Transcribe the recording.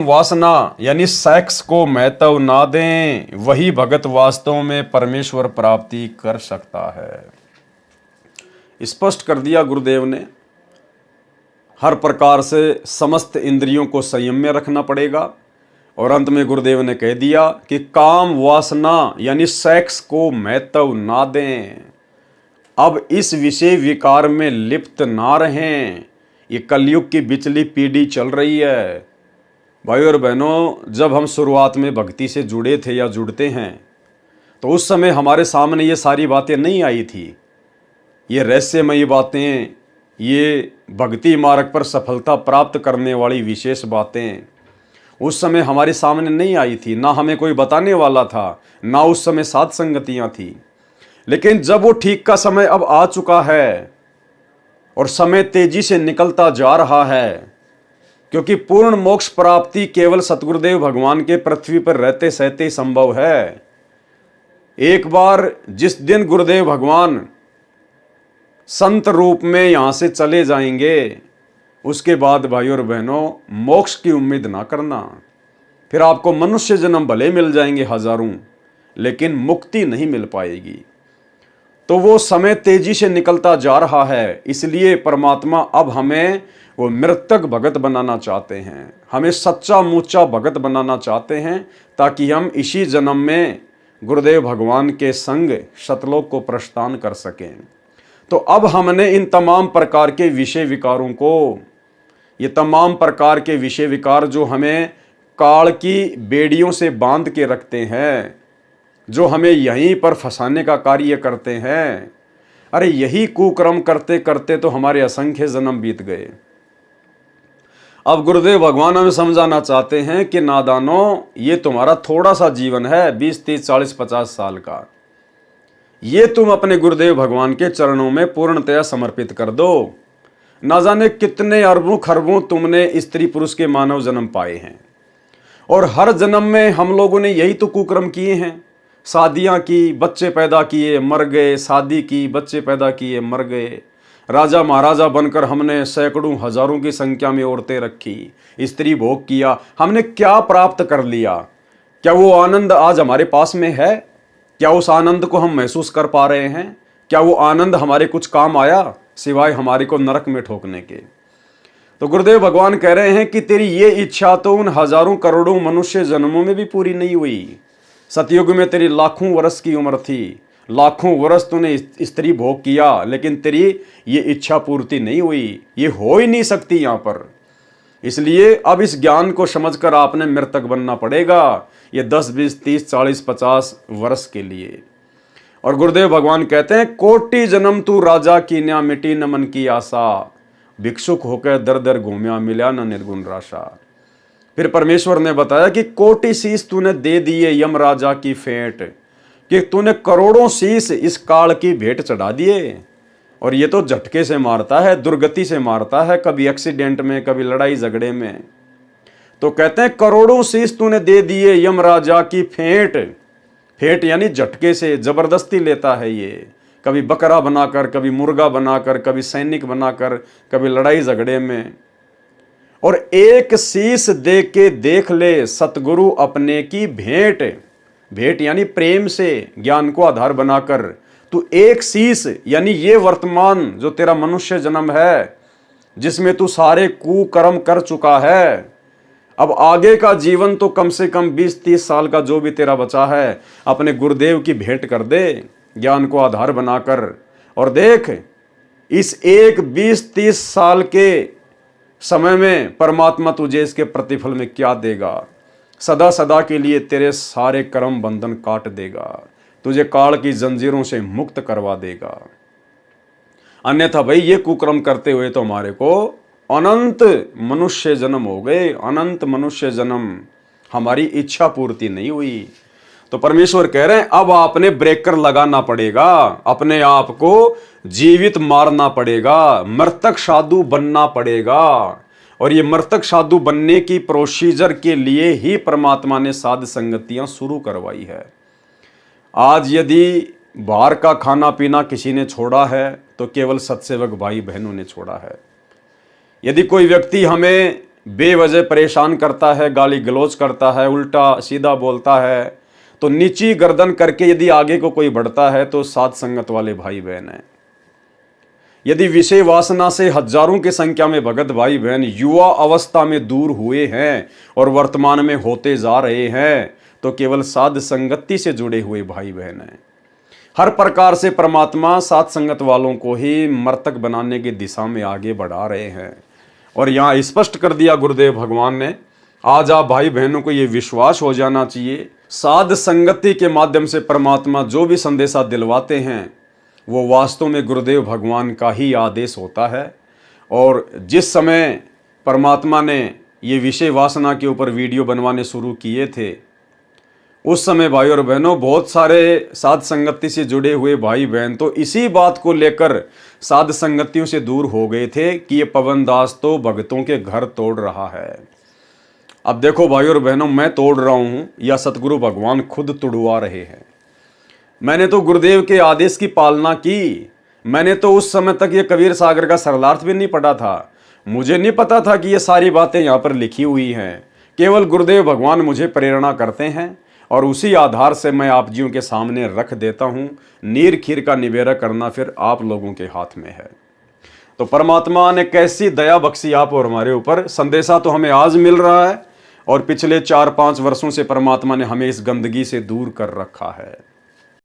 वासना यानी सेक्स को महत्व ना दें, वही भगत वास्तव में परमेश्वर प्राप्ति कर सकता है। स्पष्ट कर दिया गुरुदेव ने। हर प्रकार से समस्त इंद्रियों को संयम में रखना पड़ेगा। और अंत में गुरुदेव ने कह दिया कि काम वासना यानी सेक्स को महत्व ना दें। अब इस विषय विकार में लिप्त ना रहें। ये कलयुग की बिचली पीढ़ी चल रही है। भाई और बहनों, जब हम शुरुआत में भक्ति से जुड़े थे या जुड़ते हैं तो उस समय हमारे सामने ये सारी बातें नहीं आई थी। ये रहस्यमयी बातें, ये भक्ति मार्ग पर सफलता प्राप्त करने वाली विशेष बातें उस समय हमारे सामने नहीं आई थी। ना हमें कोई बताने वाला था, ना उस समय साध संगतियाँ थी। लेकिन जब वो ठीक का समय अब आ चुका है और समय तेजी से निकलता जा रहा है, क्योंकि पूर्ण मोक्ष प्राप्ति केवल सतगुरुदेव भगवान के पृथ्वी पर रहते सहते ही संभव है। एक बार जिस दिन गुरुदेव भगवान संत रूप में यहां से चले जाएंगे, उसके बाद भाई और बहनों मोक्ष की उम्मीद ना करना। फिर आपको मनुष्य जन्म भले मिल जाएंगे हजारों, लेकिन मुक्ति नहीं मिल पाएगी। तो वो समय तेजी से निकलता जा रहा है, इसलिए परमात्मा अब हमें वो मृतक भगत बनाना चाहते हैं, हमें सच्चा मुच्चा भगत बनाना चाहते हैं, ताकि हम इसी जन्म में गुरुदेव भगवान के संग सतलोक को प्रस्थान कर सकें। तो अब हमने इन तमाम प्रकार के विषय विकारों को, ये तमाम प्रकार के विषय विकार जो हमें काल की बेड़ियों से बांध के रखते हैं, जो हमें यहीं पर फंसाने का कार्य करते हैं, अरे यही कुकर्म करते करते तो हमारे असंख्य जन्म बीत गए। अब गुरुदेव भगवान हमें समझाना चाहते हैं कि नादानों, ये तुम्हारा थोड़ा सा जीवन है, 20, 30, 40, 50 साल का। ये तुम अपने गुरुदेव भगवान के चरणों में पूर्णतया समर्पित कर दो। ना जाने कितने अरबों खरबों तुमने स्त्री पुरुष के मानव जन्म पाए हैं, और हर जन्म में हम लोगों ने यही तो कुकर्म किए हैं। शादियां की, बच्चे पैदा किए, मर गए, शादी की, बच्चे पैदा किए, मर गए। राजा महाराजा बनकर हमने सैकड़ों हजारों की संख्या में औरतें रखी, स्त्री भोग किया। हमने क्या प्राप्त कर लिया? क्या वो आनंद आज हमारे पास में है? क्या उस आनंद को हम महसूस कर पा रहे हैं? क्या वो आनंद हमारे कुछ काम आया, सिवाय हमारे को नरक में ठोकने के? तो गुरुदेव भगवान कह रहे हैं कि तेरी ये इच्छा तो उन हजारों करोड़ों मनुष्य जन्मों में भी पूरी नहीं हुई। सतयुग में तेरी लाखों वर्ष की उम्र थी, लाखों वर्ष तूने स्त्री भोग किया, लेकिन तेरी ये इच्छा पूर्ति नहीं हुई। ये हो ही नहीं सकती यहाँ पर। इसलिए अब इस ज्ञान को समझकर आपने मृतक बनना पड़ेगा, ये 10, 20, 30, 40, 50 वर्ष के लिए। और गुरुदेव भगवान कहते हैं, कोटि जन्म तू राजा की न्या, मिटी न मन की आशा, भिक्षुक होकर दर दर घूम्या, मिला न निर्गुण राशा। फिर परमेश्वर ने बताया कि कोटि शीश तूने दे दिए यम राजा की फेंट, कि तूने करोड़ों शीश इस काल की भेंट चढ़ा दिए। और ये तो झटके से मारता है, दुर्गति से मारता है, कभी एक्सीडेंट में, कभी लड़ाई झगड़े में। तो कहते हैं करोड़ों शीश तूने दे दिए यम राजा की फेंट। फेंट यानी झटके से, जबरदस्ती लेता है ये, कभी बकरा बनाकर, कभी मुर्गा बनाकर, कभी सैनिक बनाकर, कभी लड़ाई झगड़े में। और एक शीश दे के देख ले सतगुरु अपने की भेंट। भेंट यानी प्रेम से, ज्ञान को आधार बनाकर तू एक शीश यानी ये वर्तमान जो तेरा मनुष्य जन्म है, जिसमें तू सारे कुकर्म कर चुका है, अब आगे का जीवन तो कम से कम 20-30 साल का जो भी तेरा बचा है, अपने गुरुदेव की भेंट कर दे, ज्ञान को आधार बनाकर। और देख, इस एक 20-30 साल के समय में परमात्मा तुझे इसके प्रतिफल में क्या देगा। सदा सदा के लिए तेरे सारे कर्म बंधन काट देगा, तुझे काल की जंजीरों से मुक्त करवा देगा। अन्यथा भाई ये कुकर्म करते हुए तो हमारे को अनंत मनुष्य जन्म हो गए, अनंत मनुष्य जन्म, हमारी इच्छा पूर्ति नहीं हुई। तो परमेश्वर कह रहे हैं अब आपने ब्रेकर लगाना पड़ेगा, अपने आप को जीवित मारना पड़ेगा, मृतक साधु बनना पड़ेगा। और ये मृतक साधु बनने की प्रोसीजर के लिए ही परमात्मा ने साध संगतियां शुरू करवाई है। आज यदि बाहर का खाना पीना किसी ने छोड़ा है तो केवल सत्सेवक भाई बहनों ने छोड़ा है। यदि कोई व्यक्ति हमें बेवजह परेशान करता है, गाली गलौज करता है, उल्टा सीधा बोलता है, तो नीची गर्दन करके यदि आगे को कोई बढ़ता है तो साध संगत वाले भाई बहन हैं। यदि विषय वासना से हजारों की संख्या में भगत भाई बहन युवा अवस्था में दूर हुए हैं और वर्तमान में होते जा रहे हैं, तो केवल साध संगति से जुड़े हुए भाई बहन हैं। हर प्रकार से परमात्मा साध संगत वालों को ही मर्तक बनाने की दिशा में आगे बढ़ा रहे हैं। और यहाँ स्पष्ट कर दिया गुरुदेव भगवान ने, आज आप भाई बहनों को ये विश्वास हो जाना चाहिए, साध संगति के माध्यम से परमात्मा जो भी संदेशा दिलवाते हैं वो वास्तव में गुरुदेव भगवान का ही आदेश होता है। और जिस समय परमात्मा ने ये विषय वासना के ऊपर वीडियो बनवाने शुरू किए थे, उस समय भाई और बहनों बहुत सारे साध संगति से जुड़े हुए भाई बहन तो इसी बात को लेकर साध संगतियों से दूर हो गए थे कि ये पवन दास तो भगतों के घर तोड़ रहा है। अब देखो भाई और बहनों, मैं तोड़ रहा हूं या सतगुरु भगवान खुद तुड़वा रहे हैं। मैंने तो गुरुदेव के आदेश की पालना की। मैंने तो उस समय तक ये कबीर सागर का सरलार्थ भी नहीं पढ़ा था। मुझे नहीं पता था कि ये सारी बातें यहाँ पर लिखी हुई हैं। केवल गुरुदेव भगवान मुझे प्रेरणा करते हैं और उसी आधार से मैं आप जियों के सामने रख देता हूँ। नीर खीर का निबेरा करना फिर आप लोगों के हाथ में है। तो परमात्मा ने कैसी दया बख्शी आप और हमारे ऊपर। संदेशा तो हमें आज मिल रहा है और पिछले 4-5 वर्षों से परमात्मा ने हमें इस गंदगी से दूर कर रखा है।